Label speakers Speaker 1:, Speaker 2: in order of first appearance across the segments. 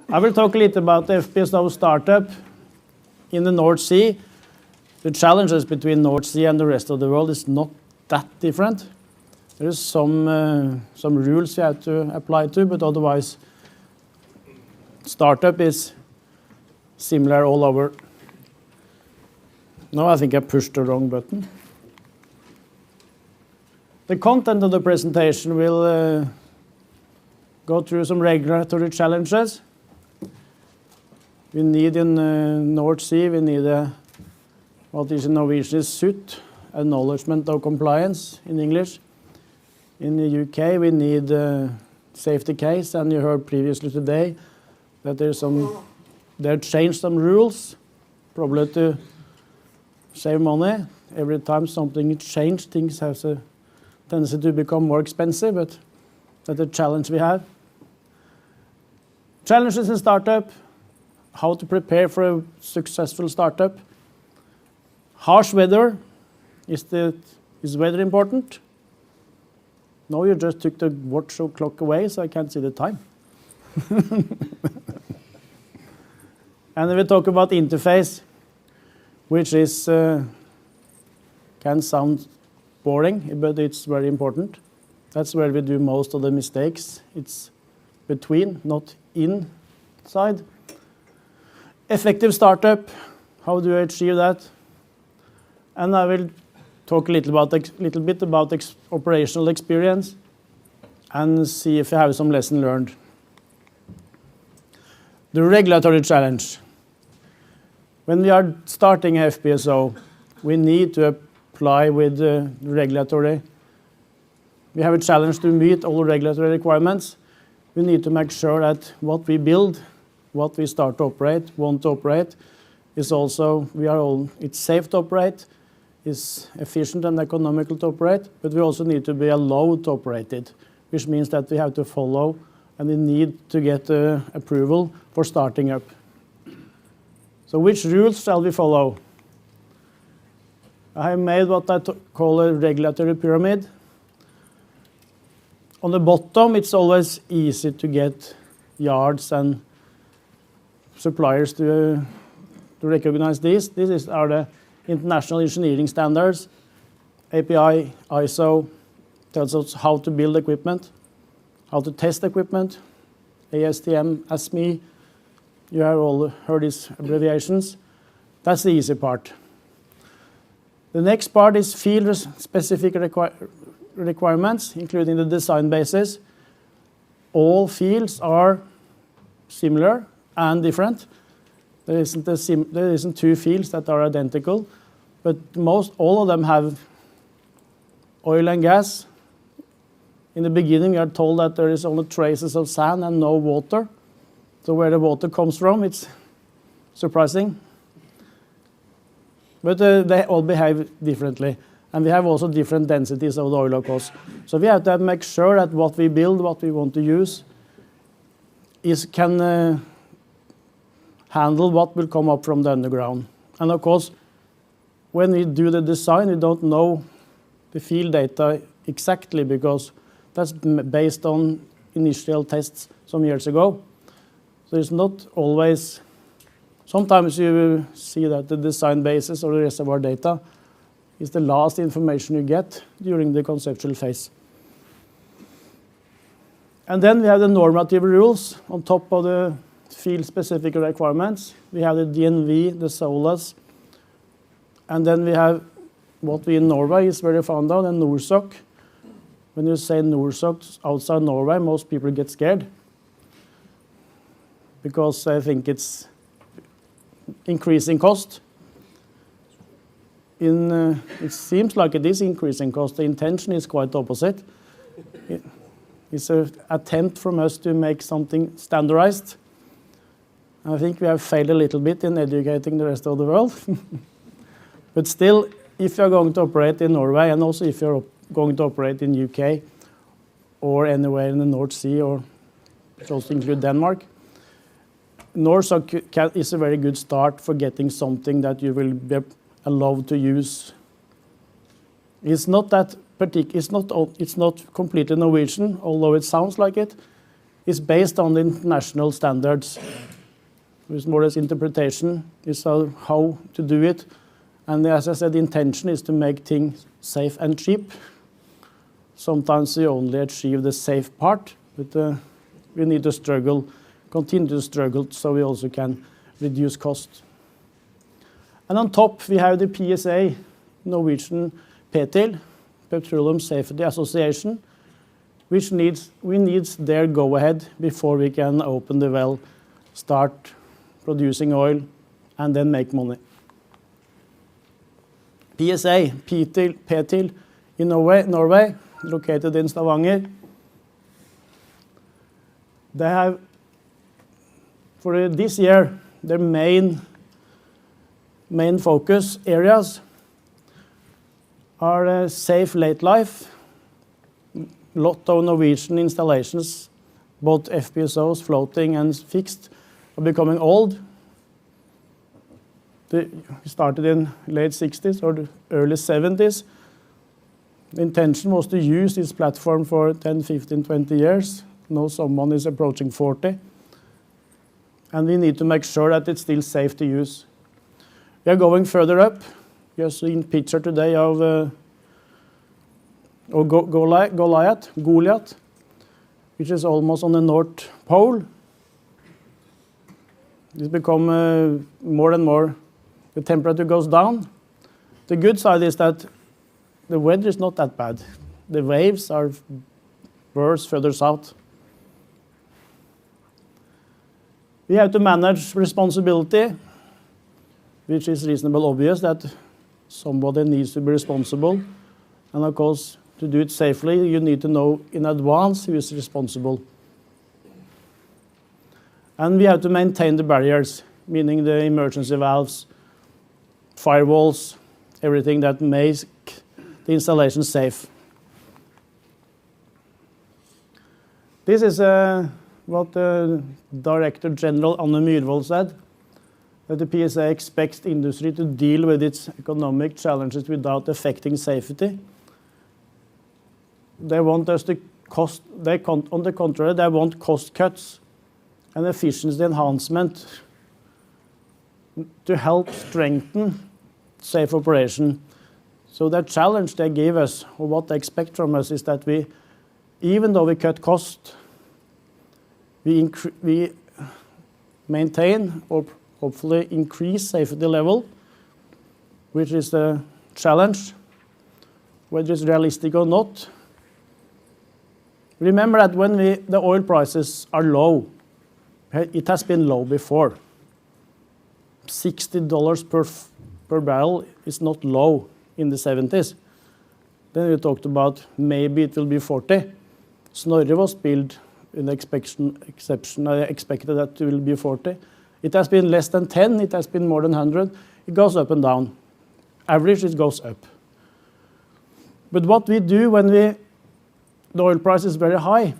Speaker 1: I will talk a little about the FPSO startup in the North Sea. The challenges between North Sea and the rest of the world is not that different. There is some rules you have to apply to, but otherwise startup is similar all over. No, I think I pushed the wrong button. The content of the presentation will go through some regulatory challenges. We need in North Sea, we need what is in Norwegian is SUT, Acknowledgement of Compliance in English. In the UK, we need safety case, and you heard previously today that they've changed some rules, probably to save money. Every time something is changed, things have a tendency to become more expensive, but that's a challenge we have. Challenges in startup, how to prepare for a successful startup. Harsh weather, is weather important? No, you just took the watch or clock away, so I can't see the time. And then we talk about interface, which is can sound boring, but it's very important. That's where we do most of the mistakes. It's between, not inside. Effective startup, how do I achieve that? And I will talk a little bit about operational experience and see if I have some lesson learned. The regulatory challenge. When we are starting a FPSO, we need to apply with the regulatory. We have a challenge to meet all regulatory requirements. We need to make sure that what we build, what we start to operate, want to operate, is also, it's safe to operate, is efficient and economical to operate, but we also need to be allowed to operate it, which means that we have to follow and we need to get approval for starting up. So which rules shall we follow? I have made what I call a regulatory pyramid. On the bottom, it's always easy to get yards and suppliers to recognize these. These are the international engineering standards. API, ISO, tells us how to build equipment, how to test equipment. ASTM, ASME, you have all heard these abbreviations. That's the easy part. The next part is field-specific requirements, including the design basis. All fields are similar and different. There isn't two fields that are identical, but all of them have oil and gas. In the beginning, we are told that there is only traces of sand and no water. So where the water comes from, it's surprising. But they all behave differently. And we have also different densities of the oil, of course. So we have to make sure that what we build, what we want to use, can handle what will come up from the underground. And of course, when we do the design, we don't know the field data exactly because that's based on initial tests some years ago. So it's not always. Sometimes you see that the design basis or the reservoir data is the last information you get during the conceptual phase. And then we have the normative rules on top of the field-specific requirements. We have the DNV, the SOLAS, and then we have what we in Norway is very fond of, the NORSOK. When you say NORSOK outside Norway, most people get scared because I think it's increasing cost. It seems like it is increasing cost. The intention is quite opposite. It's an attempt from us to make something standardized. I think we have failed a little bit in educating the rest of the world. But still, if you're going to operate in Norway, and also if you're going to operate in UK or anywhere in the North Sea, or which also include Denmark, NORSOK is a very good start for getting something that you will be allowed to use. It's not completely Norwegian, although it sounds like it. is based on the international standards. It's more or less interpretation, is how to do it. And as I said, the intention is to make things safe and cheap. Sometimes we only achieve the safe part, but we need to struggle, continue to struggle, so we also can reduce costs. And on top, we have the PSA, Norwegian PETIL, Petroleum Safety Association, which we need their go-ahead before we can open the well, start producing oil, and then make money. PSA, PETIL in Norway, located in Stavanger. They have, for this year, their main focus areas are safe late life, lot of Norwegian installations, both FPSOs, floating and fixed, are becoming old. They started in late 60s or the early 70s. The intention was to use this platform for 10, 15, 20 years. Now someone is approaching 40. And we need to make sure that it's still safe to use. We are going further up. You have seen a picture today of Goliath, which is almost on the North Pole. It's become more and more, the temperature goes down. The good side is that the weather is not that bad. The waves are worse further south. We have to manage responsibility, which is reasonably obvious that somebody needs to be responsible. And of course, to do it safely, you need to know in advance who is responsible. And we have to maintain the barriers, meaning the emergency valves, firewalls, everything that makes the installation safe. This is what the Director General Anne Myrvold said, that the PSA expects the industry to deal with its economic challenges without affecting safety. They want us to on the contrary, they want cost cuts and efficiency enhancement to help strengthen safe operation. So the challenge they give us, or what they expect from us, is that we, even though we cut cost, we maintain or hopefully increase safety level, which is the challenge, whether it's realistic or not. Remember that when the oil prices are low, it has been low before. $60 per barrel is not low in the 70s. Then we talked about maybe it will be 40. Snorre was built in the exception. I expected that it will be 40. It has been less than 10. It has been more than 100. It goes up and down. Average, it goes up. But what we do when the oil price is very high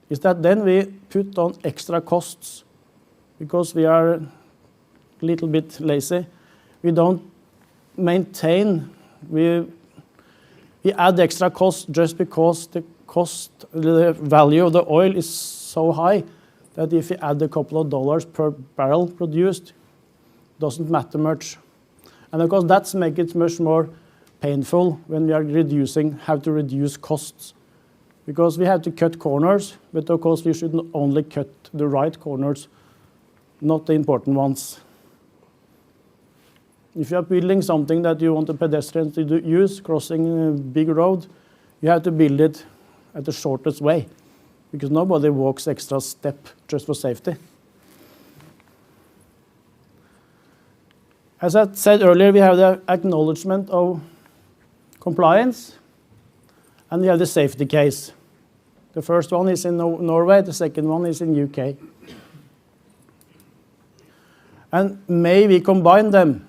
Speaker 1: is that then we put on extra costs because we are a little bit lazy. We don't maintain, we add extra costs just because the value of the oil is so high that if you add a couple of dollars per barrel produced, doesn't matter much. And of course that makes it much more painful when we are have to reduce costs. Because we have to cut corners, but of course we should only cut the right corners, not the important ones. If you are building something that you want a pedestrian to use, crossing a big road, you have to build it at the shortest way, because nobody walks extra step just for safety. As I said earlier, we have the acknowledgement of compliance, and we have the safety case. The first one is in Norway, the second one is in UK. And may we combine them?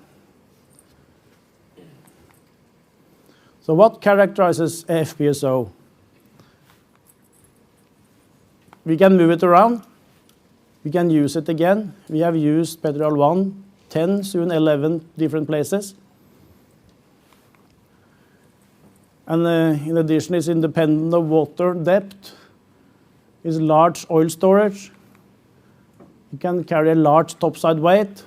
Speaker 1: So what characterizes a FPSO? We can move it around. We can use it again. We have used Petrojarl 1, 10, soon 11 different places. And in addition, it's independent of water depth. is large oil storage. You can carry a large topside weight,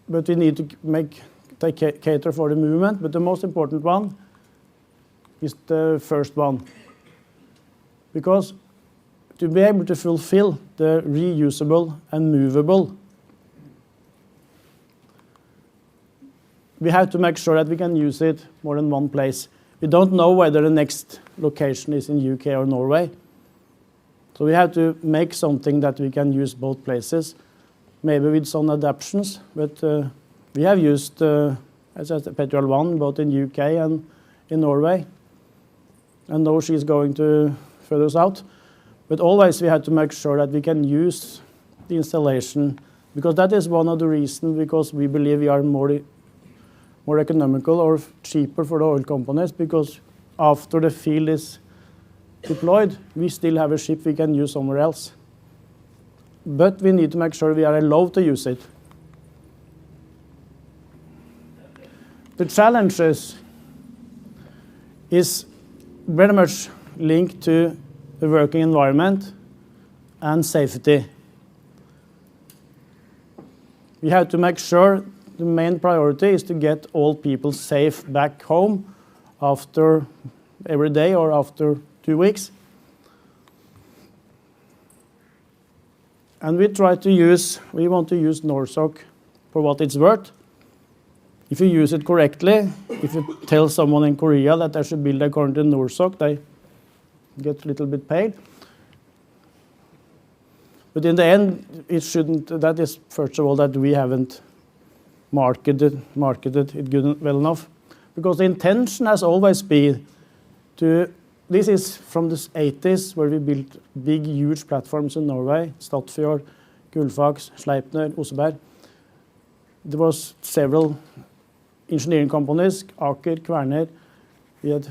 Speaker 1: but we need to cater for the movement. But the most important one is the first one, because to be able to fulfill the reusable and movable, we have to make sure that we can use it more than one place. We don't know whether the next location is in UK or Norway. So we have to make something that we can use both places, maybe with some adaptations. But we have used, as I said, Petrojarl 1 both in UK and in Norway. And now she's going to further south. But always we have to make sure that we can use the installation, because that is one of the reasons, because we believe we are more economical or cheaper for the oil companies, because after the field is deployed, we still have a ship we can use somewhere else. But we need to make sure we are allowed to use it. The challenges is very much linked to the working environment and safety. We have to make sure the main priority is to get all people safe back home after every day or after 2 weeks. And we want to use NORSOK for what it's worth. If you use it correctly, if you tell someone in Korea that they should build according to NORSOK, they get a little bit paid. But in the end, it shouldn't. That is, first of all, that we haven't marketed it well enough. Because the intention has always been to, this is from the 80s, where we built big, huge platforms in Norway, Statfjord, Gullfaks, Sleipner, Oseberg. There was several engineering companies, Aker, Kværner, we had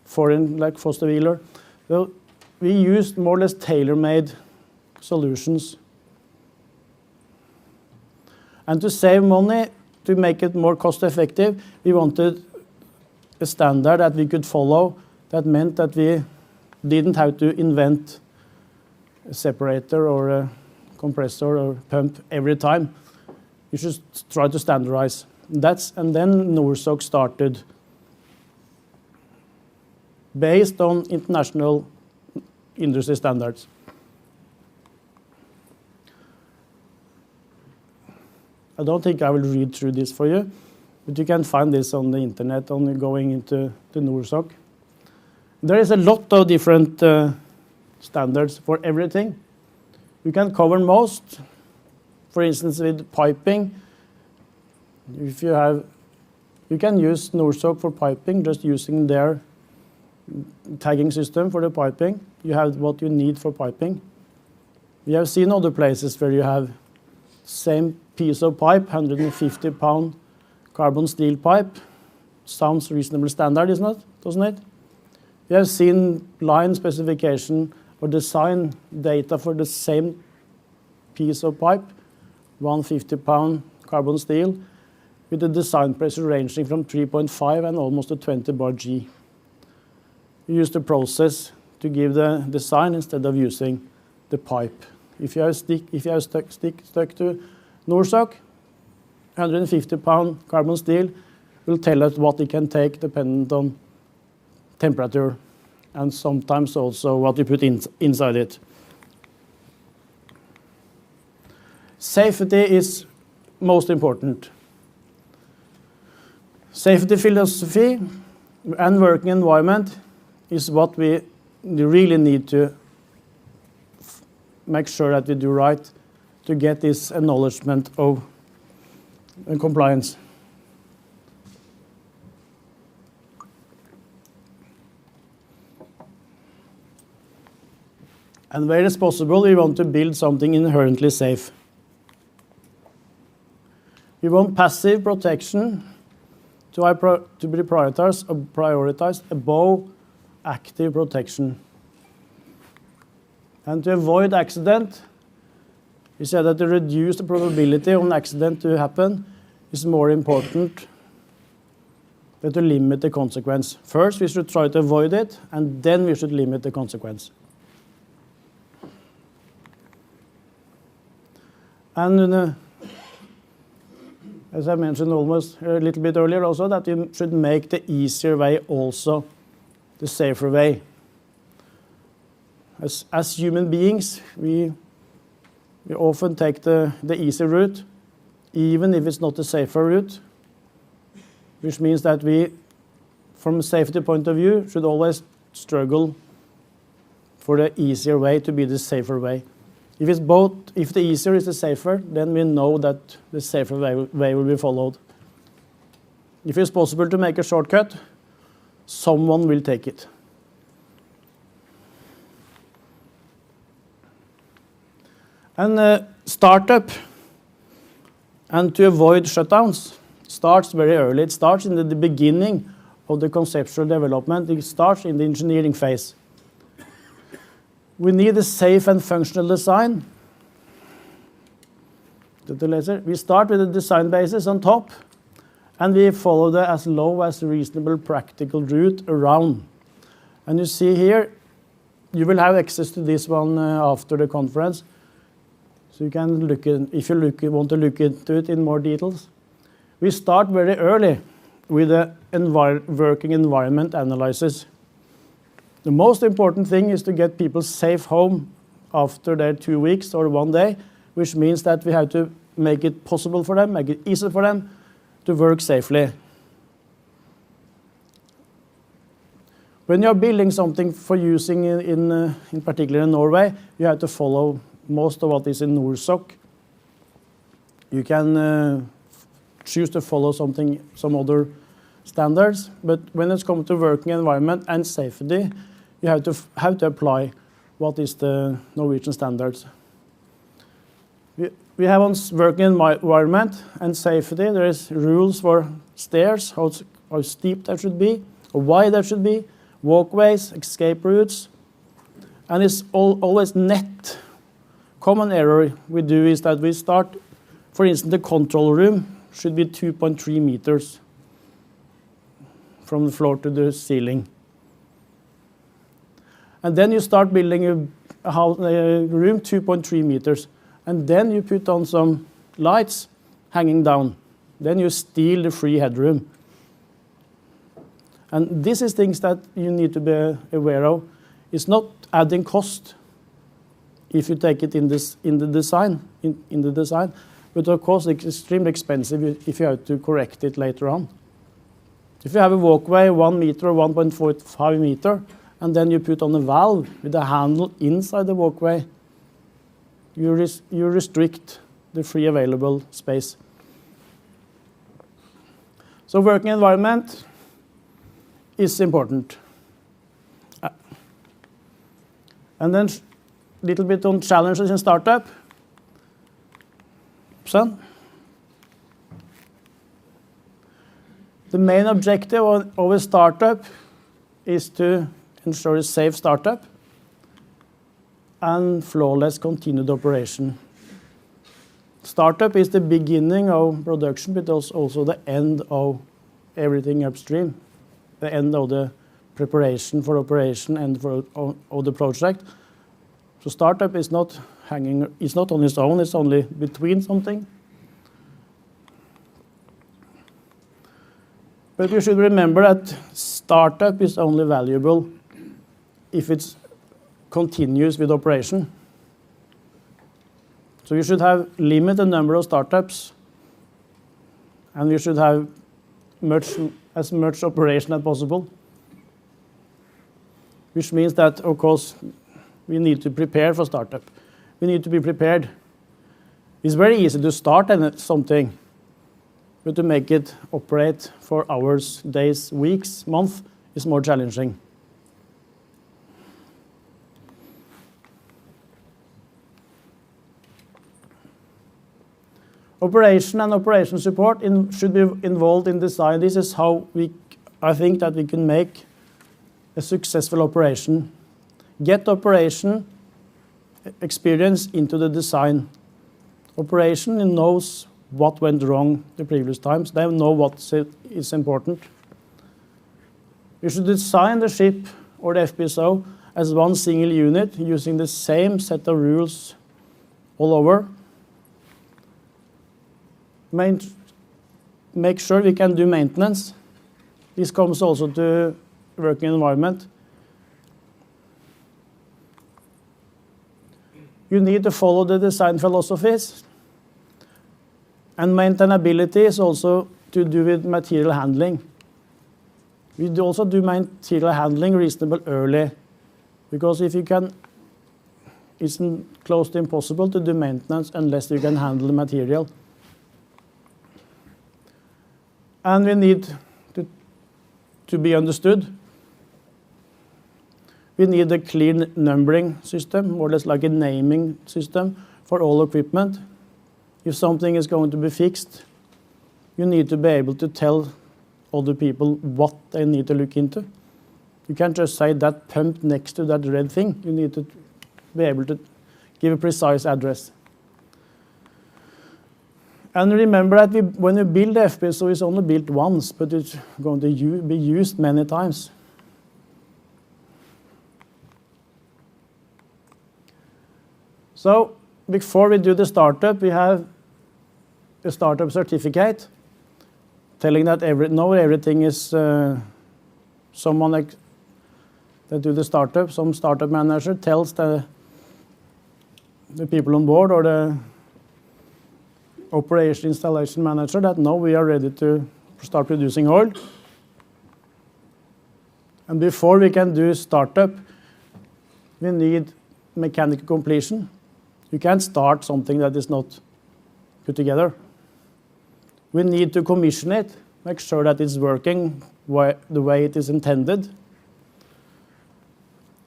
Speaker 1: foreign like Foster Wheeler. So we used more or less tailor-made solutions. And to save money, to make it more cost-effective, we wanted a standard that we could follow. That meant that we didn't have to invent a separator or a compressor or pump every time. You should try to standardize. And then NORSOK started, based on international industry standards. I don't think I will read through this for you, but you can find this on the internet on going into the NORSOK. There is a lot of different standards for everything. You can cover most. For instance, with piping, you can use NORSOK for piping, just using their tagging system for the piping. You have what you need for piping. We have seen other places where you have same piece of pipe, 150-pound carbon steel pipe. Sounds reasonably standard, doesn't it? We have seen line specification or design data for the same piece of pipe, 150-pound carbon steel, with the design pressure ranging from 3.5 and almost to 20 bar G. You use the process to give the design instead of using the pipe. If you have stuck to NORSOK, 150-pound carbon steel will tell us what it can take dependent on temperature and sometimes also what you put inside it. Safety is most important. Safety philosophy and working environment is what we really need to make sure that we do right to get this acknowledgement of compliance. And where it's possible, we want to build something inherently safe. We want passive protection to be prioritized above active protection. And to avoid accident, we said that to reduce the probability of an accident to happen is more important but to limit the consequence. First, we should try to avoid it, and then we should limit the consequence. And as I mentioned almost a little bit earlier also, that you should make the easier way also the safer way. As human beings, we often take the easy route, even if it's not the safer route, which means that we, from a safety point of view, should always struggle for the easier way to be the safer way. If it's both, if the easier is the safer, then we know that the safer way will be followed. If it's possible to make a shortcut, someone will take it. And startup, and to avoid shutdowns, starts very early. It starts in the beginning of the conceptual development. It starts in the engineering phase. We need a safe and functional design. We start with the design basis on top, and we follow the as low as reasonable practical route around. And you see here, you will have access to this one after the conference. So you can look in, if you want to look into it in more details. We start very early with the working environment analysis. The most important thing is to get people safe home after their 2 weeks or 1 day, which means that we have to make it possible for them, make it easy for them to work safely. When you're building something for using in particular in Norway, you have to follow most of what is in NORSOK. You can choose to follow some other standards, but when it comes to working environment and safety, you have to apply what is the Norwegian standards. We have on working environment and safety, there is rules for stairs, how steep that should be, how wide that should be, walkways, escape routes, and it's always net. Common error we do is that we start, for instance, the control room should be 2.3 meters from the floor to the ceiling. And then you start building a room 2.3 meters. And then you put on some lights hanging down. Then you steal the free headroom. And this is things that you need to be aware of. It's not adding cost if you take it in the design, but of course it's extremely expensive if you have to correct it later on. If you have a walkway 1 meter or 1.45 meter, and then you put on a valve with a handle inside the walkway, you restrict the free available space. So working environment is important. And then a little bit on challenges in startup. The main objective of a startup is to ensure a safe startup and flawless continued operation. Startup is the beginning of production, but also the end of everything upstream, the end of the preparation for operation and of the project. So startup is not hanging, it's not on its own, it's only between something. But you should remember that startup is only valuable if it's continuous with operation. So you should have limited number of startups, and you should have as much operation as possible. Which means that, of course, we need to prepare for startup. We need to be prepared. It's very easy to start something, but to make it operate for hours, days, weeks, months is more challenging. Operation and operation support should be involved in design. This is how I think that we can make a successful operation. Get operation experience into the design. Operation knows what went wrong the previous times. They know what is important. We should design the ship or the FPSO as one single unit using the same set of rules all over. Make sure we can do maintenance. This comes also to working environment. You need to follow the design philosophies. And maintainability is also to do with material handling. We also do material handling reasonable early, because if you can, it's close to impossible to do maintenance unless you can handle the material. And we need to be understood. We need a clear numbering system, more or less like a naming system for all equipment. If something is going to be fixed, you need to be able to tell other people what they need to look into. You can't just say that pump next to that red thing. You need to be able to give a precise address. And remember that when you build the FPSO, it's only built once, but it's going to be used many times. So before we do the startup, we have a startup certificate telling that now everything is someone that do the startup, some startup manager tells the people on board or the operation installation manager that now we are ready to start producing oil. And before we can do startup, we need mechanical completion. You can't start something that is not put together. We need to commission it, make sure that it's working the way it is intended.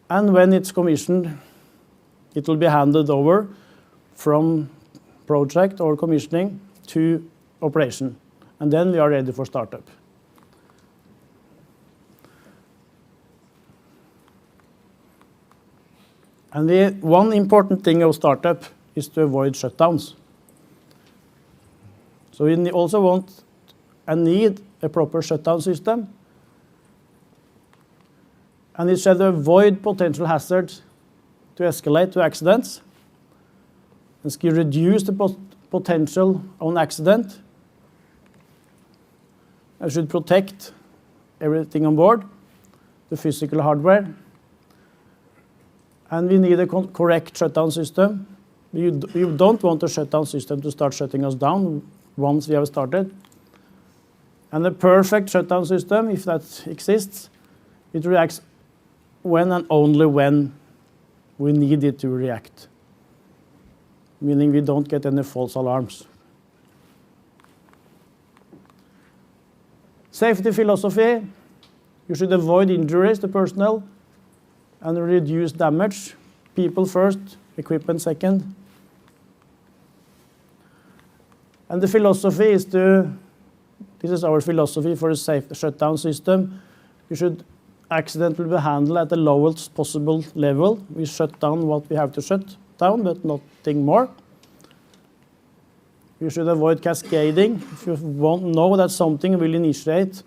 Speaker 1: And when it's commissioned, it will be handed over from project or commissioning to operation. And then we are ready for startup. And one important thing of startup is to avoid shutdowns. So we also want and need a proper shutdown system. And it should avoid potential hazards to escalate to accidents. It should reduce the potential of an accident. It should protect everything on board, the physical hardware. And we need a correct shutdown system. You don't want a shutdown system to start shutting us down once we have started. And the perfect shutdown system, if that exists, it reacts when and only when we need it to react, meaning we don't get any false alarms. Safety philosophy, you should avoid injuries to personnel and reduce damage. People first, equipment second. And the philosophy is this is our philosophy for a safe shutdown system. You should accident will be handled at the lowest possible level. We shut down what we have to shut down, but nothing more. You should avoid cascading. If you know that something will initiate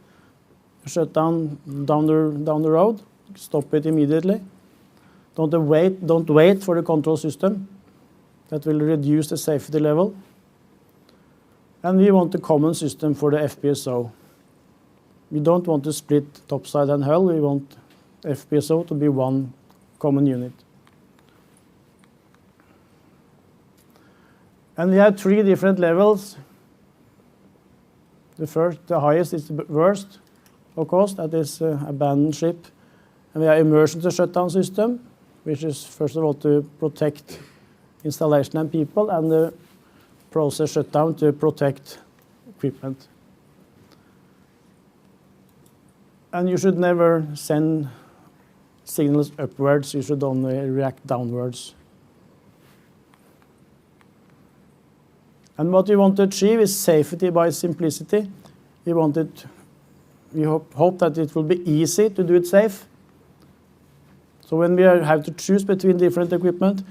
Speaker 1: a shutdown down the road, stop it immediately. Don't wait for the control system. That will reduce the safety level. And we want a common system for the FPSO. We don't want to split topside and hull. We want FPSO to be one common unit. And we have 3 different levels. The highest is the worst, of course, that is abandoned ship. And we have emergency shutdown system, which is first of all to protect installation and people, and the process shutdown to protect equipment. And you should never send signals upwards, you should only react downwards. And what we want to achieve is safety by simplicity. We hope that it will be easy to do it safe. So when we have to choose between different equipment,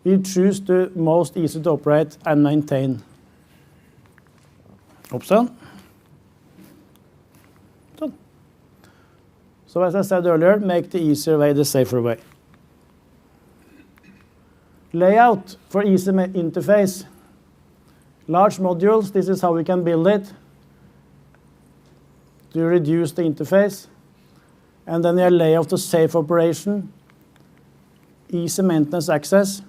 Speaker 1: we choose the most easy to operate and maintain option. So as I said earlier, make the easier way the safer way. Layout for easy interface. Large modules, this is how we can build it to reduce the interface. And then your layout to safe operation, easy maintenance access.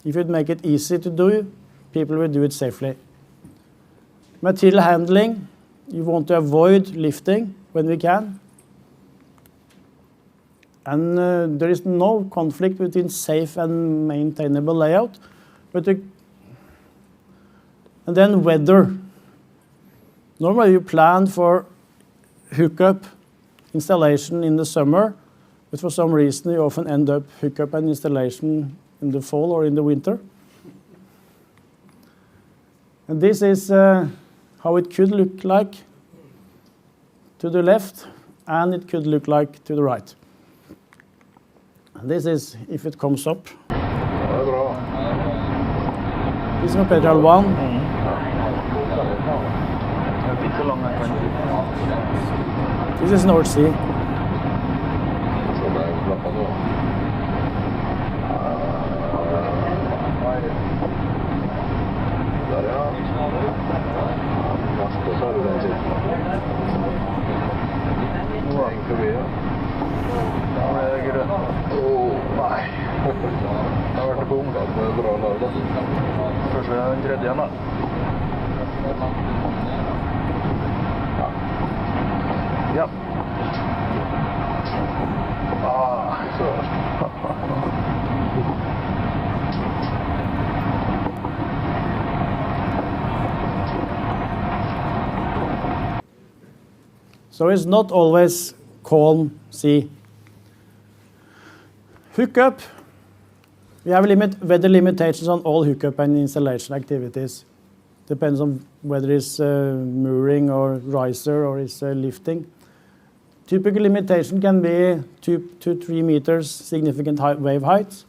Speaker 1: If you make it easy to do, people will do it safely. Material handling, you want to avoid lifting when we can. And there is no conflict between safe and maintainable layout. And then weather. Normally you plan for hookup installation in the summer, but for some reason you often end up hookup and installation in the fall or in the winter. And this is how it could look like to the left, and it could look like to the right. And this is if it comes up. This is Petrojarl 1. This is North Sea.
Speaker 2: Ja. Så.
Speaker 1: So it's not always calm sea. Hookup. We have weather limitations on all hookup and installation activities. Depends on whether it's mooring or riser or it's lifting. Typical limitation can be 2 to 3 meters significant wave height.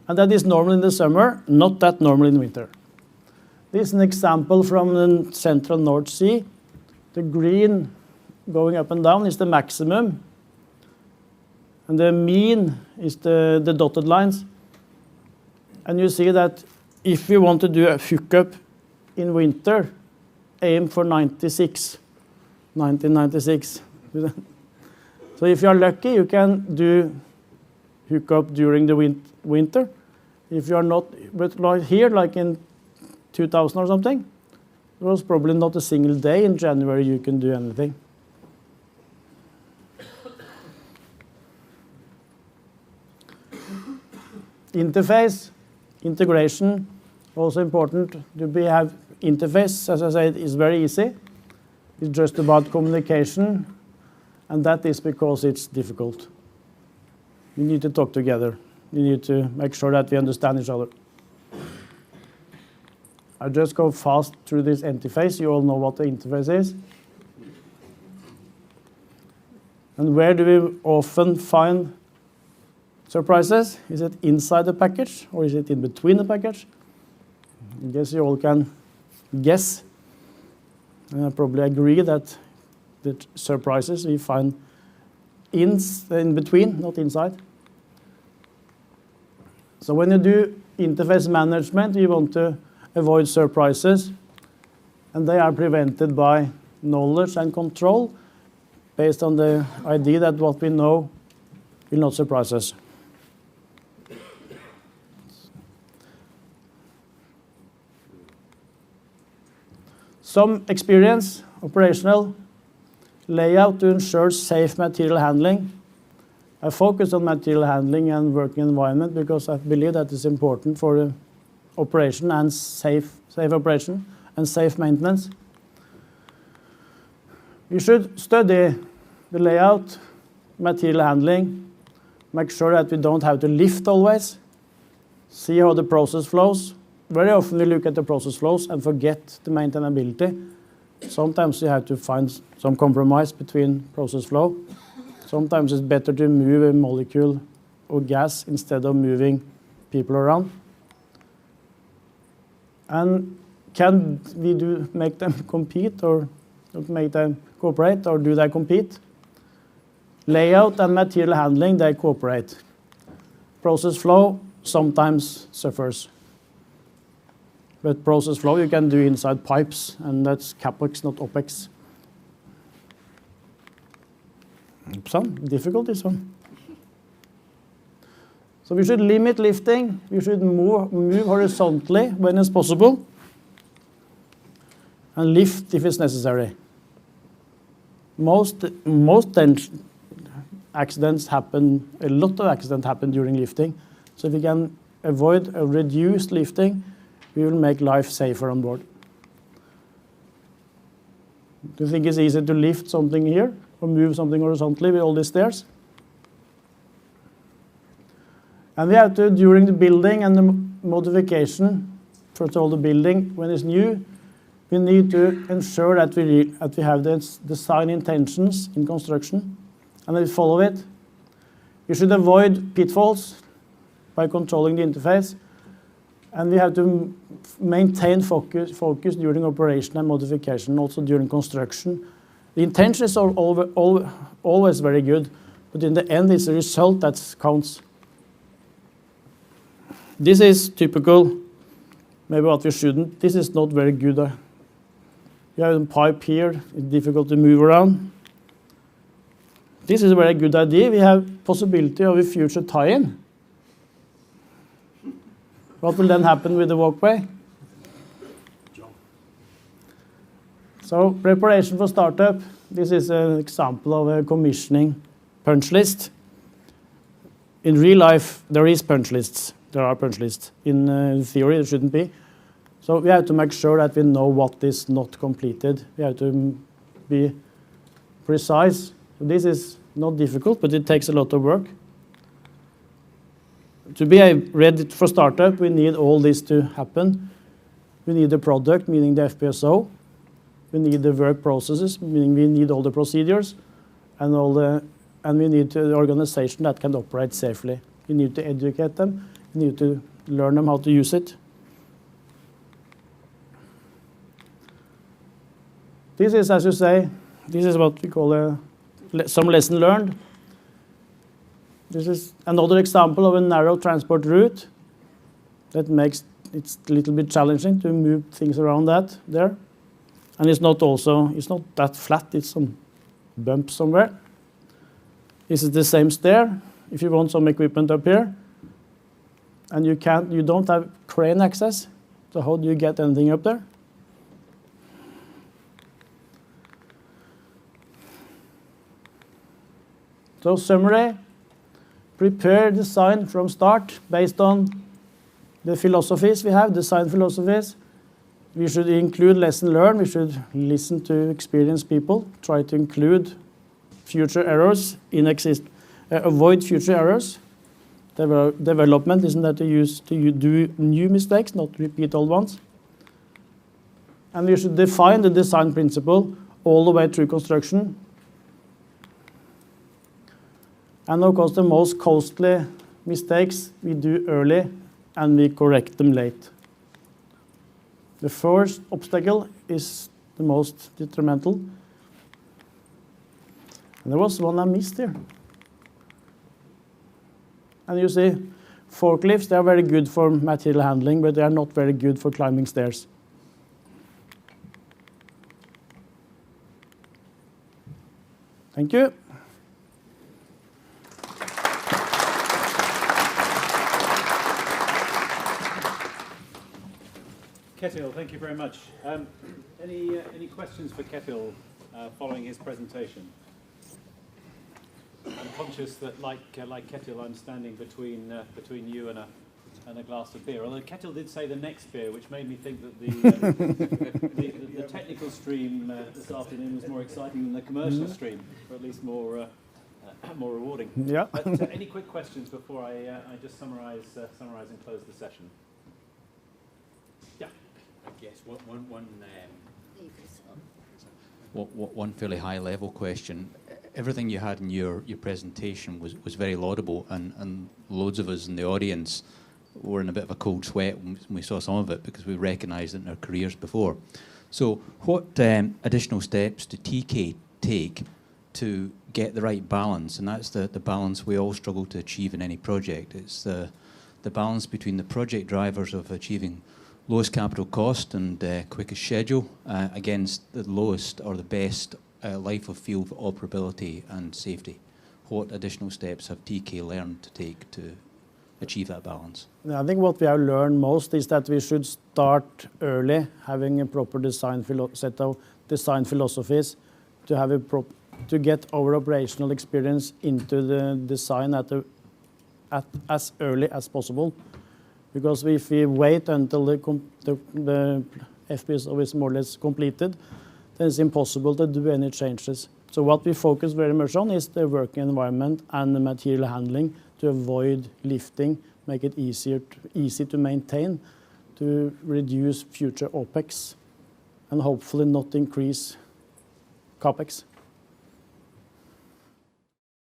Speaker 1: And that is normal in the summer, not that normal in winter. This is an example from the central North Sea. The green going up and down is the maximum. And the mean is the dotted lines. And you see that if you want to do a hookup in winter, aim for 1996. So if you are lucky, you can do hookup during the winter. If you are not, but like here, like in 2000 or something, there was probably not a single day in January you can do anything. Interface, integration, also important. To have interface, as I said, is very easy. It's just about communication, and that is because it's difficult. We need to talk together. We need to make sure that we understand each other. I just go fast through this interface. You all know what the interface is. And where do we often find surprises? Is it inside the package or is it in between the package? I guess you all can guess. And I probably agree that the surprises we find in between, not inside. So when you do interface management, you want to avoid surprises, and they are prevented by knowledge and control based on the idea that what we know will not surprise us. Some experience, operational, layout to ensure safe material handling. I focus on material handling and working environment because I believe that is important for the operation and safe operation and safe maintenance. You should study the layout, material handling, make sure that we don't have to lift always, see how the process flows. Very often we look at the process flows and forget the maintainability. Sometimes you have to find some compromise between process flow. Sometimes it's better to move a molecule or gas instead of moving people around. And can we make them compete or to make them cooperate, or do they compete? Layout and material handling, they cooperate. Process flow sometimes suffers. But process flow you can do inside pipes, and that's CapEx, not OpEx. Some difficult, this one. So we should limit lifting. We should move horizontally when it's possible, and lift if it's necessary. Most accidents happen, a lot of accidents happen during lifting. So if we can avoid a reduced lifting, we will make life safer on board. Do you think it's easy to lift something here or move something horizontally with all these stairs? And we have to, during the building and the modification, first of all the building, when it's new, we need to ensure that we have the design intentions in construction, and that we follow it. We should avoid pitfalls by controlling the interface, and we have to maintain focus during operation and modification, also during construction. The intention is always very good, but in the end it's the result that counts. This is typical, maybe what we shouldn't. This is not very good. You have a pipe here, it's difficult to move around. This is a very good idea. We have possibility of a future tie-in. What will then happen with the walkway? So preparation for startup. This is an example of a commissioning punch list. In real life, there is punch lists. There are punch lists. In theory, it shouldn't be. So we have to make sure that we know what is not completed. We have to be precise. This is not difficult, but it takes a lot of work. To be ready for startup, we need all this to happen. We need the product, meaning the FPSO. We need the work processes, meaning we need all the procedures, and we need the organization that can operate safely. We need to educate them. We need to learn them how to use it. This is, as you say, this is what we call some lesson learned. This is another example of a narrow transport route that makes it a little bit challenging to move things around there. And it's not that flat, it's some bumps somewhere. This is the same stair. If you want some equipment up here, and you don't have crane access, so how do you get anything up there? So summary, prepare design from start based on the philosophies we have, design philosophies. We should include lesson learned. We should listen to experienced people, try to include future errors, avoid future errors. Development isn't that to do new mistakes, not repeat old ones. And we should define the design principle all the way through construction. And of course, the most costly mistakes we do early and we correct them late. The first obstacle is the most detrimental. And there was one I missed here. And you see, forklifts, they are very good for material handling, but they are not very good for climbing stairs. Thank you.
Speaker 3: Ketil, thank you very much. Any questions for Ketil following his presentation? I'm conscious that, like Ketil, I'm standing between you and a glass of beer. Although Ketil did say the next beer, which made me think that the technical stream this afternoon was more exciting than the commercial stream, or at least more rewarding.
Speaker 1: Yeah.
Speaker 3: But any quick questions before I just summarize and close the session? Yeah.
Speaker 4: I guess one fairly high-level question. Everything you had in your presentation was very laudable, and loads of us in the audience were in a bit of a cold sweat when we saw some of it because we recognised it in our careers before. So what additional steps do Teekay take to get the right balance? And that's the balance we all struggle to achieve in any project. It's the balance between the project drivers of achieving lowest capital cost and quickest schedule against the lowest or the best life of field operability and safety. What additional steps have Teekay learned to take to achieve that balance?
Speaker 1: I think what we have learned most is that we should start early, having a proper design set of design philosophies to have to get our operational experience into the design as early as possible. Because if we wait until the FPSO is more or less completed, then it's impossible to do any changes. So what we focus very much on is the working environment and the material handling to avoid lifting, make it easy to maintain, to reduce future OPEX, and hopefully not increase CAPEX.